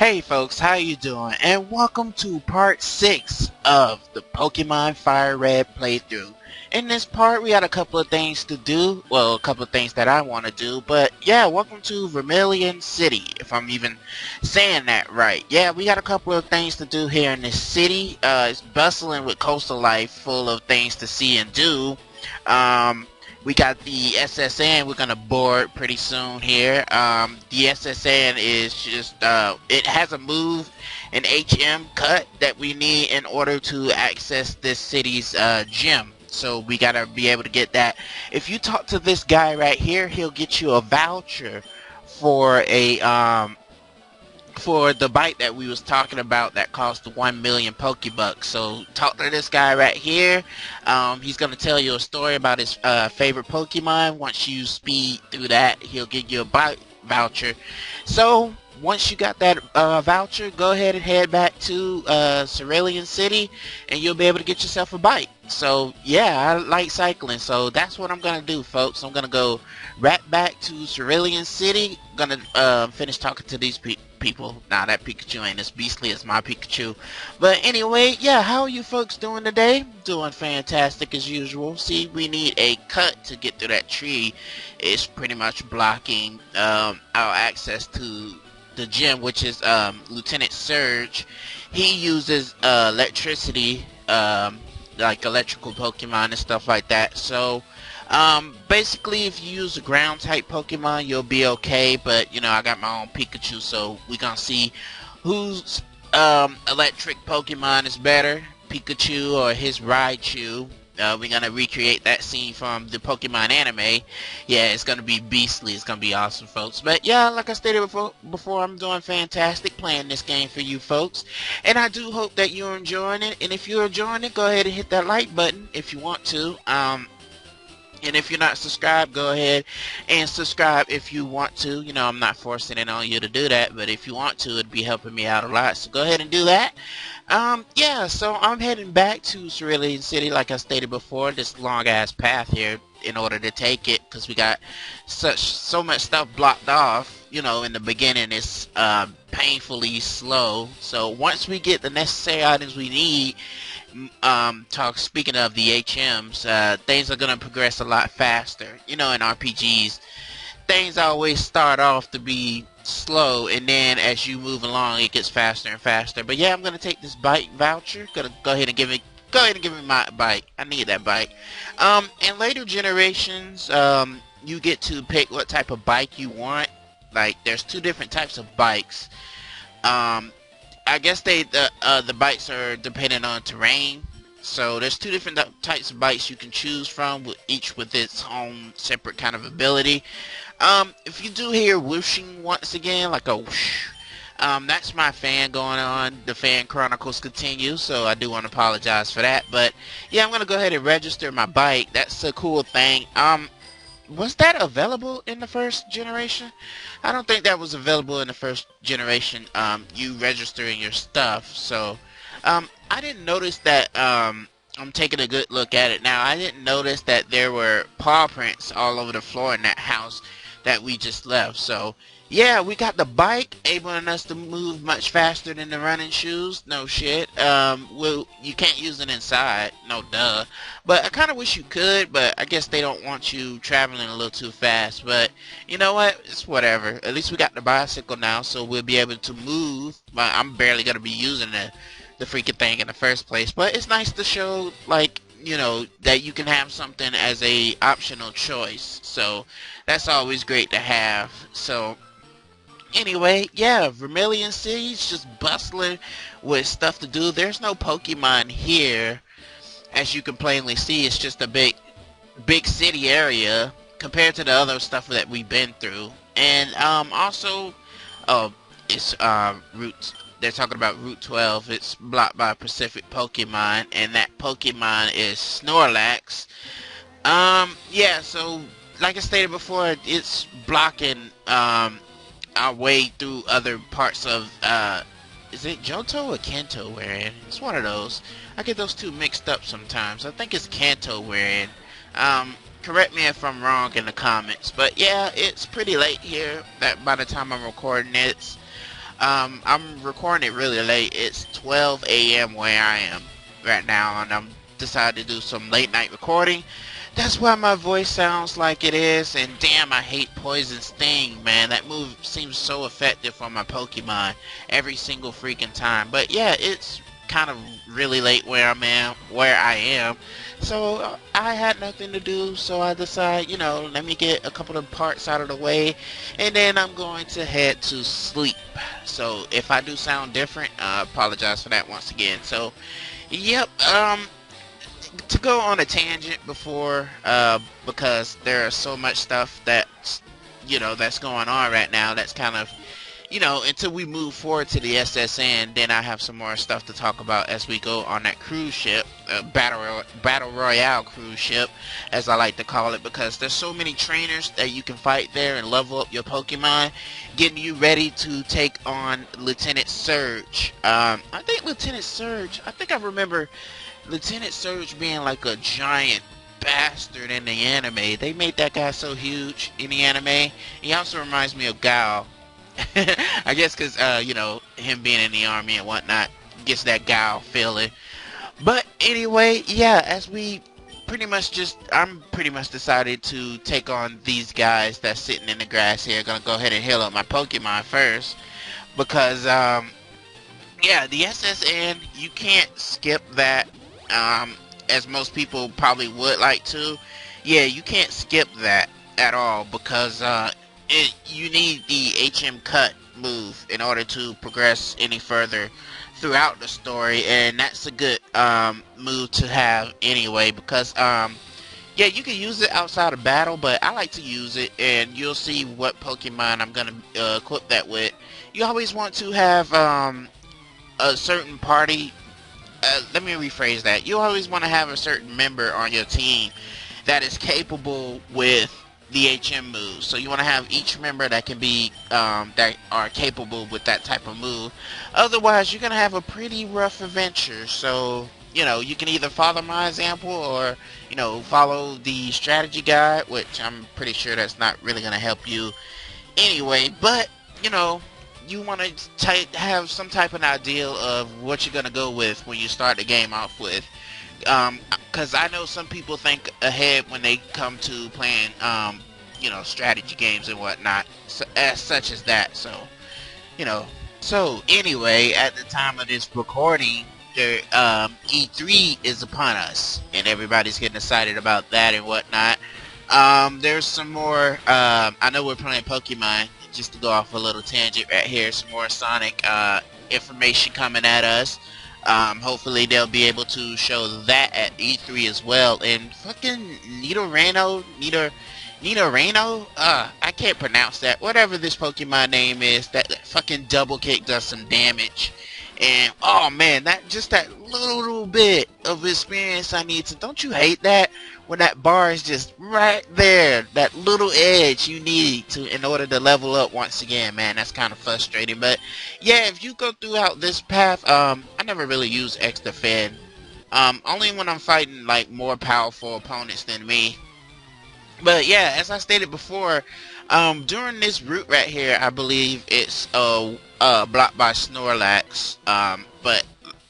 Hey folks, how you doing? And welcome to part 6 of the Pokemon Fire Red playthrough. In this part, we got a couple of things to do. Well, a couple of things that I want to do. But yeah, welcome to Vermilion City, if I'm even saying that right. Yeah, we got a couple of things to do here in this city. It's bustling with coastal life, full of things to see and do. We got the SSN we're gonna board pretty soon here. The SSN is just it has a move, an HM cut that we need in order to access this city's gym. So we gotta be able to get that. If you talk to this guy right here, he'll get you a voucher for a for the bike that we was talking about that cost 1 million Pokebucks. So talk to this guy right here. He's gonna tell you a story about his favorite Pokemon. Once you speed through that, he'll give you a bike voucher. So once you got that voucher, go ahead and head back to Cerulean City and you'll be able to get yourself a bike. So yeah, I like cycling, so that's what I'm gonna do, folks. I'm gonna go right back to Cerulean City. Gonna finish talking to these people. Nah, that Pikachu ain't as beastly as my Pikachu. But anyway, yeah, how are you folks doing today? Doing fantastic as usual. See, we need a cut to get through that tree. It's pretty much blocking our access to the gym, which is Lieutenant Surge. He uses electricity, like electrical Pokemon and stuff like that. So basically, if you use a ground type Pokemon, you'll be okay. But you know, I got my own Pikachu, so we're gonna see whose electric Pokemon is better, Pikachu or his Raichu. We're gonna recreate that scene from the Pokemon anime. Yeah, it's gonna be beastly. It's gonna be awesome, folks. But yeah, like I stated before, I'm doing fantastic playing this game for you folks, and I do hope that you're enjoying it. And if you're enjoying it, go ahead and hit that like button if you want to. And if you're not subscribed, go ahead and subscribe if you want to. You know, I'm not forcing it on you to do that, but if you want to, it'd be helping me out a lot. So go ahead and do that. Yeah, so I'm heading back to Cerulean City, like I stated before. This long-ass path here in order to take it, because we got so much stuff blocked off. You know, in the beginning, it's painfully slow. So once we get the necessary items we need, speaking of the HMs, things are gonna progress a lot faster. You know, in RPGs, things always start off to be slow, and then as you move along, it gets faster and faster. But yeah, I'm gonna take this bike voucher. Gonna go ahead and give me my bike. I need that bike. In later generations, you get to pick what type of bike you want. Like, there's two different types of bikes. I guess the bikes are dependent on terrain. So there's two different types of bikes you can choose from, each with its own separate kind of ability. If you do hear whooshing once again, like a whoosh, that's my fan going on. The fan chronicles continue, so I do want to apologize for that. But yeah, I'm gonna go ahead and register my bike. That's a cool thing. Was that available in the first generation? I don't think that was available in the first generation, you registering your stuff. So I didn't notice that. I'm taking a good look at it now. I didn't notice that there were paw prints all over the floor in that house that we just left. So yeah, we got the bike enabling us to move much faster than the running shoes. No shit. Well, you can't use it inside. No duh. But I kind of wish you could, but I guess they don't want you traveling a little too fast. But you know what? It's whatever. At least we got the bicycle now, so we'll be able to move. I'm barely gonna be using the freaking thing in the first place. But it's nice to show, like, you know, that you can have something as a optional choice. So that's always great to have. So anyway, yeah, Vermilion City's just bustling with stuff to do. There's no Pokemon here, as you can plainly see. It's just a big city area compared to the other stuff that we've been through. And also, oh, it's Route. They're talking about Route 12. It's blocked by Pacific Pokemon, and that Pokemon is Snorlax. Yeah, so like I stated before, it's blocking our way through other parts of is it Johto or Kanto we're in? It's one of those. I get those two mixed up sometimes. I think it's Kanto we're in. Correct me if I'm wrong in the comments, but yeah, it's pretty late here. That by the time I'm recording it's I'm recording it really late. It's 12 a.m. where I am right now, and I'm decided to do some late night recording. That's why my voice sounds like it is, and damn, I hate Poison Sting, man. That move seems so effective on my Pokemon every single freaking time. But yeah, it's kind of really late where I am. So I had nothing to do, so I decided, let me get a couple of parts out of the way, and then I'm going to head to sleep. So if I do sound different, I apologize for that once again. So, yep, to go on a tangent before, because there is so much stuff that's going on right now that's kind of, until we move forward to the SSN, then I have some more stuff to talk about as we go on that cruise ship, Battle Royale cruise ship, as I like to call it, because there's so many trainers that you can fight there and level up your Pokemon, getting you ready to take on Lieutenant Surge. I think I remember Lieutenant Surge being like a giant bastard in the anime. They made that guy so huge in the anime. He also reminds me of Gao. I guess because, him being in the army and whatnot gets that Gao feeling. But anyway, yeah, I'm pretty much decided to take on these guys that's sitting in the grass here. Gonna go ahead and heal up my Pokemon first. Because, yeah, the SSN, you can't skip that, as most people probably would like to. Yeah, you can't skip that at all, because you need the HM cut move in order to progress any further throughout the story, and that's a good move to have anyway, because yeah, you can use it outside of battle, but I like to use it, and you'll see what Pokemon I'm gonna equip that with. You always want to have a certain party. Let me rephrase that. You always want to have a certain member on your team that is capable with the HM moves. So you want to have each member that can be that are capable with that type of move. Otherwise, you're gonna have a pretty rough adventure. So you can either follow my example, or follow the strategy guide, which I'm pretty sure that's not really gonna help you anyway. But you want to have some type of idea of what you're gonna go with when you start the game off with. Because I know some people think ahead when they come to playing, strategy games and whatnot, such as that. So, So anyway, at the time of this recording, the E3 is upon us, and everybody's getting excited about that and whatnot. There's some more. I know we're playing Pokemon. Just to go off a little tangent right here, some more Sonic information coming at us. Hopefully they'll be able to show that at E3 as well. And fucking Nidorino, I can't pronounce that. Whatever this Pokemon name is, that fucking double kick does some damage. And oh man, that little bit of experience I need to. Don't you hate that? When that bar is just right there, that little edge you need in order to level up once again, man, that's kind of frustrating. But yeah, if you go throughout this path, I never really use X Defend. Only when I'm fighting like more powerful opponents than me. But yeah, as I stated before, during this route right here, I believe it's blocked by Snorlax. But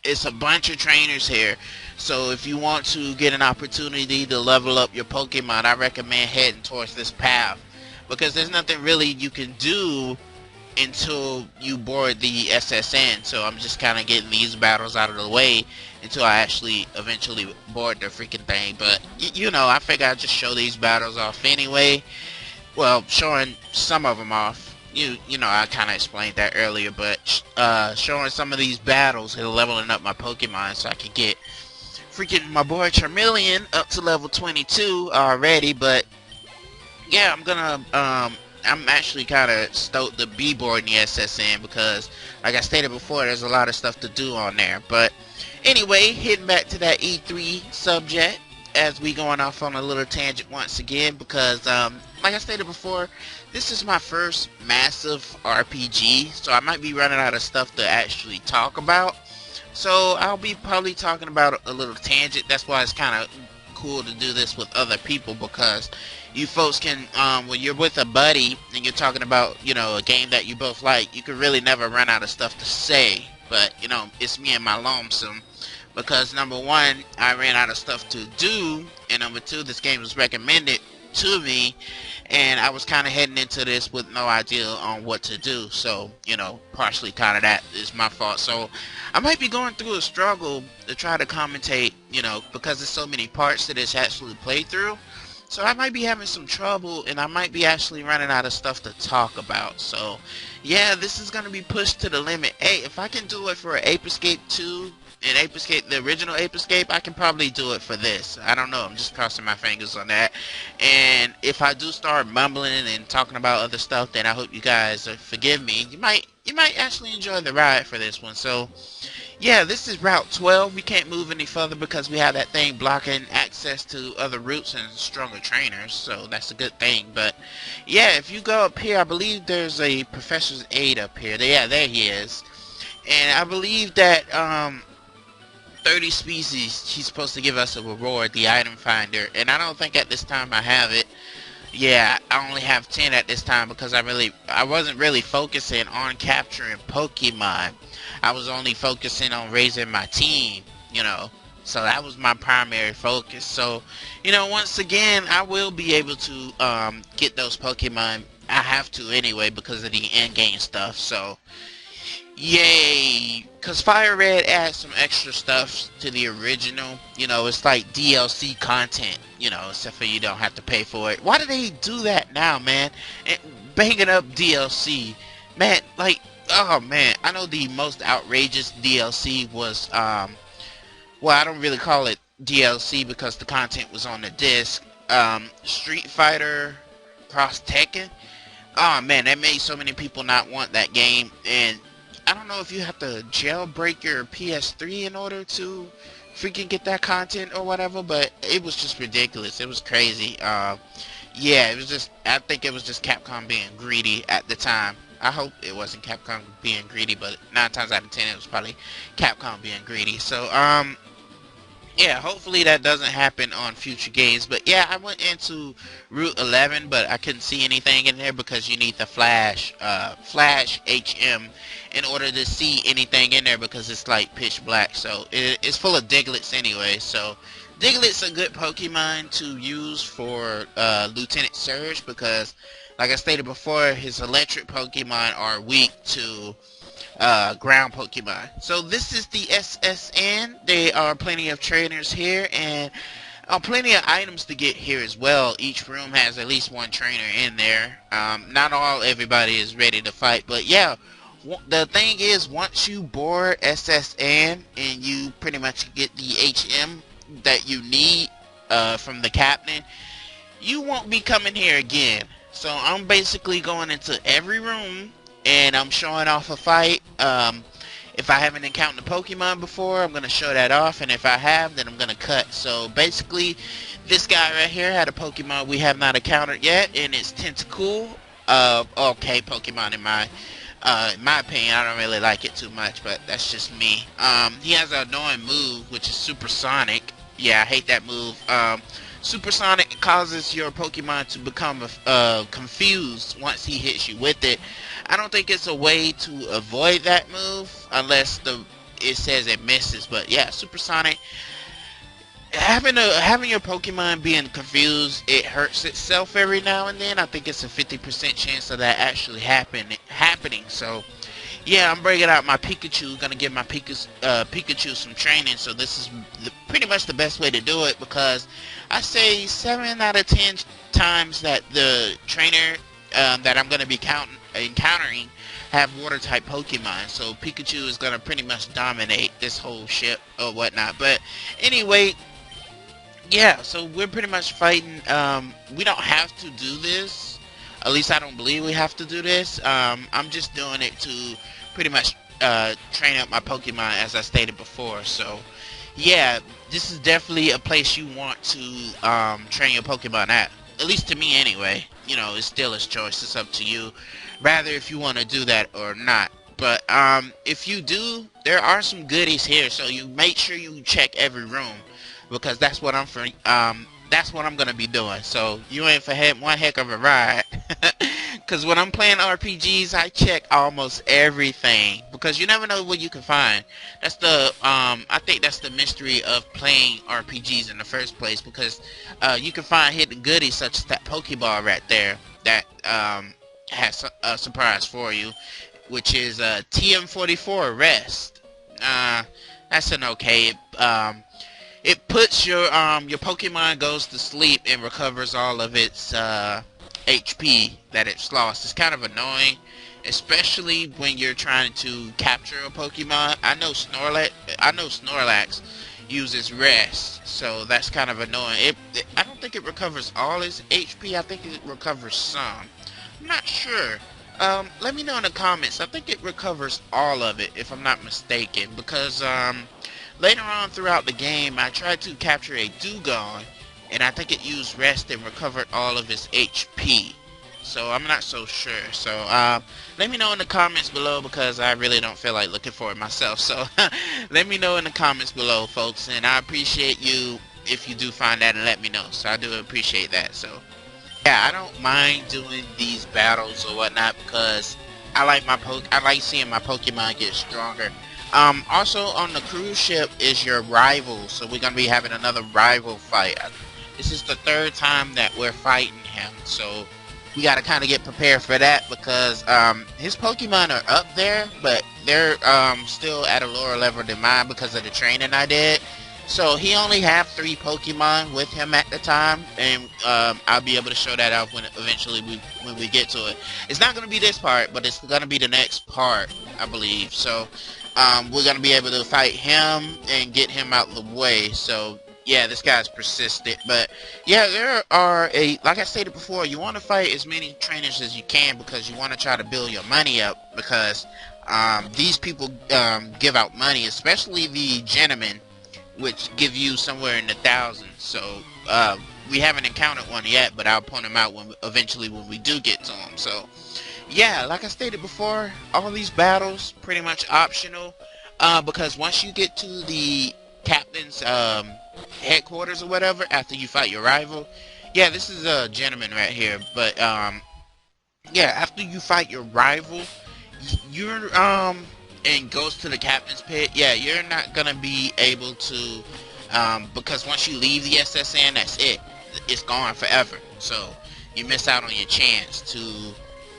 it's a bunch of trainers here. So if you want to get an opportunity to level up your Pokemon, I recommend heading towards this path, because there's nothing really you can do until you board the SSN. So I'm just kind of getting these battles out of the way until I actually eventually board the freaking thing. But I figure I'd just show these battles off anyway. Well, showing some of them off. I kind of explained that earlier, but showing some of these battles and leveling up my Pokemon so I can get freaking my boy Charmeleon up to level 22 already. But yeah, I'm actually kind of stoked to be boarding the SSN, because like I stated before, there's a lot of stuff to do on there. But anyway, heading back to that E3 subject, as we going off on a little tangent once again, because like I stated before, this is my first massive RPG, so I might be running out of stuff to actually talk about. So I'll be probably talking about a little tangent. That's why it's kind of cool to do this with other people, because you folks can, when you're with a buddy and you're talking about, you know, a game that you both like, you can really never run out of stuff to say. But, you know, it's me and my lonesome, because number one, I ran out of stuff to do, and number two, this game was recommended to me, and I was kind of heading into this with no idea on what to do. So, you know, partially kind of that is my fault. So I might be going through a struggle to try to commentate, you know, because there's so many parts to this actually playthrough. So I might be having some trouble, and I might be actually running out of stuff to talk about. So yeah, this is going to be pushed to the limit. Hey, if I can do it for Ape Escape 2 and Ape Escape, the original Ape Escape, I can probably do it for this. I don't know, I'm just crossing my fingers on that. And if I do start mumbling and talking about other stuff, then I hope you guys forgive me. You might actually enjoy the ride for this one. So yeah, this is Route 12. We can't move any further because we have that thing blocking access to other routes and stronger trainers, so that's a good thing. But yeah, if you go up here, I believe there's a Professor's Aid up here. Yeah, there he is. And I believe that 30 species, he's supposed to give us a reward, the item finder, and I don't think at this time I have it. Yeah, I only have 10 at this time because I wasn't really focusing on capturing Pokemon. I was only focusing on raising my team, you know. So that was my primary focus. So, you know, once again, I will be able to get those Pokemon. I have to anyway because of the end-game stuff. So, yay! Because Fire Red adds some extra stuff to the original. You know, it's like DLC content, you know, except for you don't have to pay for it. Why do they do that now, man? And banging up DLC. Man, like, oh man, I know the most outrageous DLC was, well, I don't really call it DLC because the content was on the disc. Street Fighter Cross Tekken. Oh man, that made so many people not want that game, and I don't know if you have to jailbreak your PS3 in order to freaking get that content or whatever, but it was just ridiculous. It was crazy. Yeah, it was just, I think it was just Capcom being greedy at the time. I hope it wasn't Capcom being greedy, but 9 times out of 10 it was probably Capcom being greedy. So, yeah, hopefully that doesn't happen on future games. But yeah, I went into Route 11, but I couldn't see anything in there because you need the Flash HM in order to see anything in there because it's like pitch black. So it's full of Digletts anyway. So Diglett's a good Pokemon to use for Lieutenant Surge because, like I stated before, his electric Pokemon are weak to ground Pokemon. So this is the SSN. There are plenty of trainers here and plenty of items to get here as well. Each room has at least one trainer in there. Not everybody is ready to fight, but yeah, the thing is, once you board SSN and you pretty much get the HM that you need from the captain, you won't be coming here again. So I'm basically going into every room and I'm showing off a fight. If I haven't encountered a Pokemon before, I'm going to show that off, and if I have, then I'm going to cut. So basically, this guy right here had a Pokemon we have not encountered yet, and it's Tentacool. Okay Pokemon in my opinion. I don't really like it too much, but that's just me. He has an annoying move, which is Supersonic. Yeah, I hate that move. Supersonic causes your Pokemon to become confused once he hits you with it. I don't think it's a way to avoid that move unless it says it misses. But yeah, Supersonic, having your Pokemon being confused, it hurts itself every now and then. I think it's a 50% chance of that actually happening. So yeah, I'm bringing out my Pikachu. Gonna give my Pikachu some training. So this is pretty much the best way to do it because I say 7 out of 10 times that the trainer that I'm gonna be encountering have water type Pokemon, so Pikachu is gonna pretty much dominate this whole ship or whatnot. But anyway, yeah, so we're pretty much fighting. We don't have to do this, at least I don't believe we have to do this. I'm just doing it to pretty much train up my Pokemon, as I stated before. So yeah, this is definitely a place you want to train your Pokemon at least to me anyway. You know, it's still his choice. It's up to you, rather if you want to do that or not. But if you do, there are some goodies here, so you make sure you check every room. because that's what that's what I'm gonna be doing. So you in for one heck of a ride. Because when I'm playing RPGs, I check almost everything because you never know what you can find. That's the I think that's the mystery of playing RPGs in the first place, because you can find hidden goodies such as that Pokeball right there that has a surprise for you, which is TM44 Rest. That's an okay. It puts your Pokemon goes to sleep and recovers all of its HP that it's lost. It's kind of annoying, especially when you're trying to capture a Pokemon. I know Snorlax uses rest, so that's kind of annoying. I don't think it recovers all its HP. I think it recovers some. I'm not sure. Let me know in the comments. I think it recovers all of it, if I'm not mistaken, because later on throughout the game, I tried to capture a Dugong, and I think it used rest and recovered all of its HP. So I'm not so sure. So let me know in the comments below, because I really don't feel like looking for it myself. So let me know in the comments below, folks, and I appreciate you if you do find that and let me know. So I do appreciate that. So yeah, I don't mind doing these battles or whatnot, because I like seeing my Pokemon get stronger. Also on the cruise ship is your rival, so we're gonna be having another rival fight. This is the third time that we're fighting him, so we gotta kind of get prepared for that, because his Pokemon are up there, but they're still at a lower level than mine because of the training I did. So he only have 3 Pokemon with him at the time, and I'll be able to show that out when we get to it. It's not gonna be this part, but it's gonna be the next part, I believe. So we're gonna be able to fight him and get him out of the way. So yeah, this guy's persistent, but yeah, there are like I stated before, you want to fight as many trainers as you can, because you want to try to build your money up, because these people give out money, especially the gentlemen, which give you somewhere in the thousands. So we haven't encountered one yet, but I'll point them out eventually when we do get to them. So yeah, like I stated before, all these battles pretty much optional, because once you get to the captain's headquarters or whatever, after you fight your rival, yeah, this is a gentleman right here, but yeah, after you fight your rival, you're and goes to the captain's pit, yeah, you're not gonna be able to, because once you leave the SSN, that's it. It's gone forever. So you miss out on your chance to,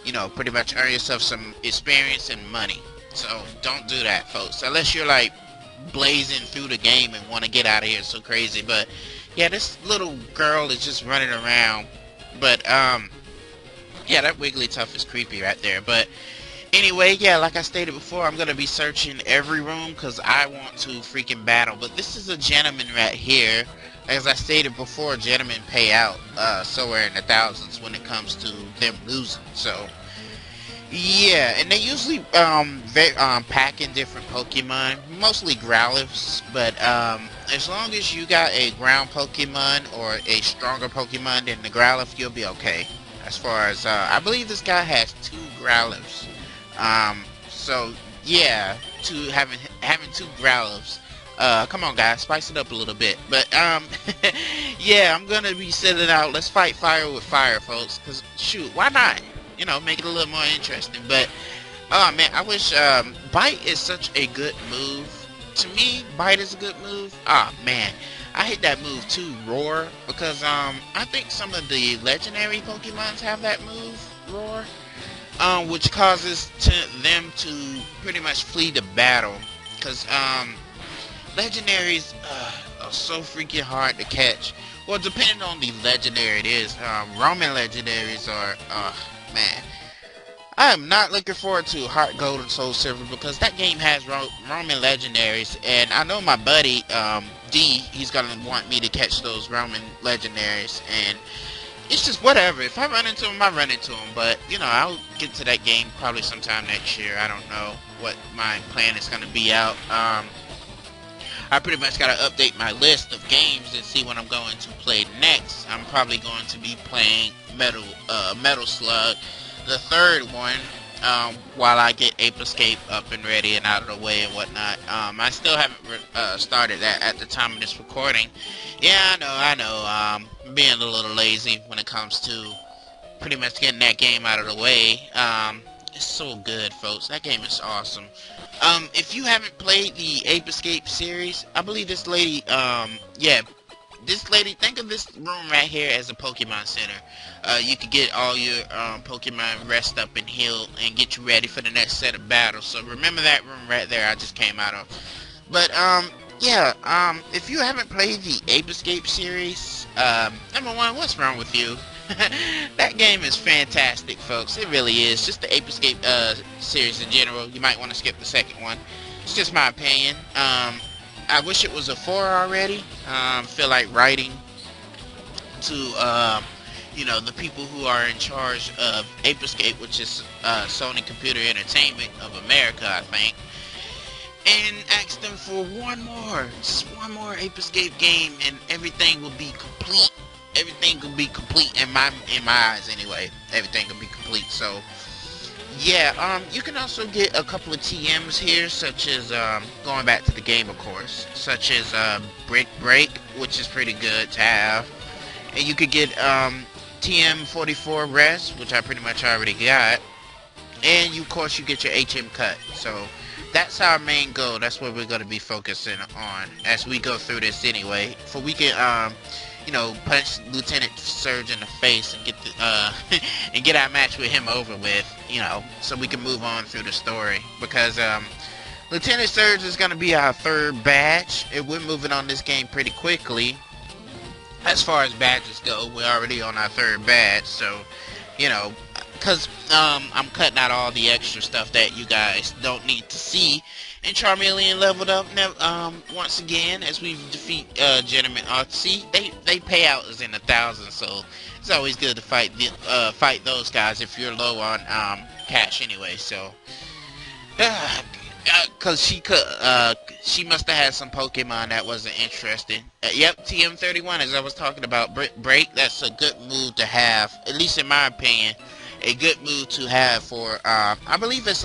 you know, pretty much earn yourself some experience and money. So don't do that, folks, unless you're like blazing through the game and want to get out of here so crazy. But yeah, this little girl is just running around. But yeah, that Wigglytuff is creepy right there. But anyway, yeah, like I stated before, I'm gonna be searching every room because I want to freaking battle. But this is a gentleman right here. As I stated before, gentlemen pay out somewhere in the thousands when it comes to them losing. So yeah, and they usually pack in different Pokemon, mostly Growlithes, but as long as you got a ground Pokemon or a stronger Pokemon than the Growlithe, you'll be okay. As far as I believe this guy has 2 Growlithes. So yeah, having 2 Growlithes. Come on guys, spice it up a little bit. But yeah, I'm gonna be sending out, let's fight fire with fire, folks, cause shoot, why not? You know, make it a little more interesting. But oh man, I wish Bite is such a good move. To me, Bite is a good move. Ah man, I hate that move too, Roar, because I think some of the legendary Pokemons have that move, Roar, which causes them to pretty much flee the battle, because legendaries are so freaking hard to catch. Well, depending on the legendary it is. Roman legendaries are man, I am not looking forward to Heart Gold and Soul Silver, because that game has Roman legendaries, and I know my buddy D, he's gonna want me to catch those Roman legendaries, and it's just whatever. If I run into him, I run into him. But you know, I'll get to that game probably sometime next year. I don't know what my plan is gonna be out. I pretty much gotta update my list of games and see what I'm going to play next. I'm probably going to be playing Metal Slug, the third one. while I get Ape Escape up and ready and out of the way and whatnot. I still haven't started that at the time of this recording. Yeah, I know. Being a little lazy when it comes to pretty much getting that game out of the way. It's so good, folks. That game is awesome. If you haven't played the Ape Escape series, I believe this lady, yeah, this lady, think of this room right here as a Pokemon Center. You can get all your Pokemon rest up and healed and get you ready for the next set of battles. So remember that room right there I just came out of. But yeah, if you haven't played the Ape Escape series, number one, what's wrong with you? That game is fantastic, folks. It really is. Just the Ape Escape series in general. You might want to skip the second one. It's just my opinion. I wish it was a 4 already. Feel like writing to you know, the people who are in charge of Ape Escape, which is Sony Computer Entertainment of America, I think, and ask them for just one more Ape Escape game, and everything will be complete. Everything will be complete in my eyes anyway. Everything will be complete. So yeah, you can also get a couple of TMs here, such as going back to the game, of course, such as Brick Break, which is pretty good to have, and you could get TM44 Rest, which I pretty much already got, and of course you get your HM Cut. So that's our main goal. That's what we're going to be focusing on as we go through this anyway. For we can you know, punch Lieutenant Surge in the face and get the, and get our match with him over with, you know, so we can move on through the story. Because Lieutenant Surge is going to be our third badge, and we're moving on this game pretty quickly. As far as badges go, we're already on our third badge, so, you know, because I'm cutting out all the extra stuff that you guys don't need to see. And Charmeleon leveled up once again as we defeat Gentleman Artsy. They pay out is in the thousands, so it's always good to fight those guys if you're low on cash anyway. So, cause she must have had some Pokemon that wasn't interesting. Yep, TM31, as I was talking about, Break. That's a good move to have, at least in my opinion. A good move to have for I believe it's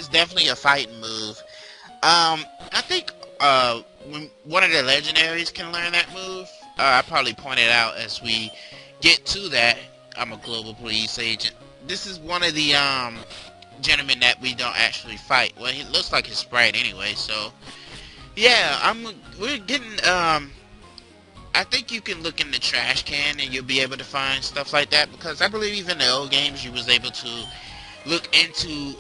definitely a fighting move. I think when one of the legendaries can learn that move, I probably point it out as we get to that. I'm a global police agent. This is one of the gentlemen that we don't actually fight. Well, he looks like his sprite anyway, so yeah, we're getting I think you can look in the trash can and you'll be able to find stuff like that, because I believe even in the old games you was able to look into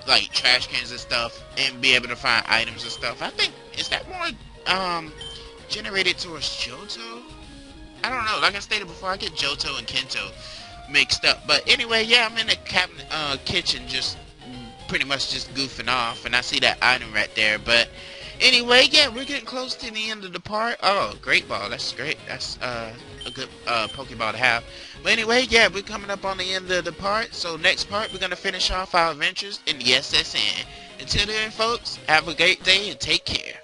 like trash cans and stuff and be able to find items and stuff. I think, is that more generated towards Johto? I don't know. Like I stated before, I get Johto and Kento mixed up. But anyway, yeah, I'm in the kitchen just pretty much just goofing off, and I see that item right there. But anyway, yeah, we're getting close to the end of the part. Oh, Great Ball. That's great. That's a good Pokeball to have. But anyway, yeah, we're coming up on the end of the part. So next part, we're going to finish off our adventures in the SSN. Until then, folks, have a great day and take care.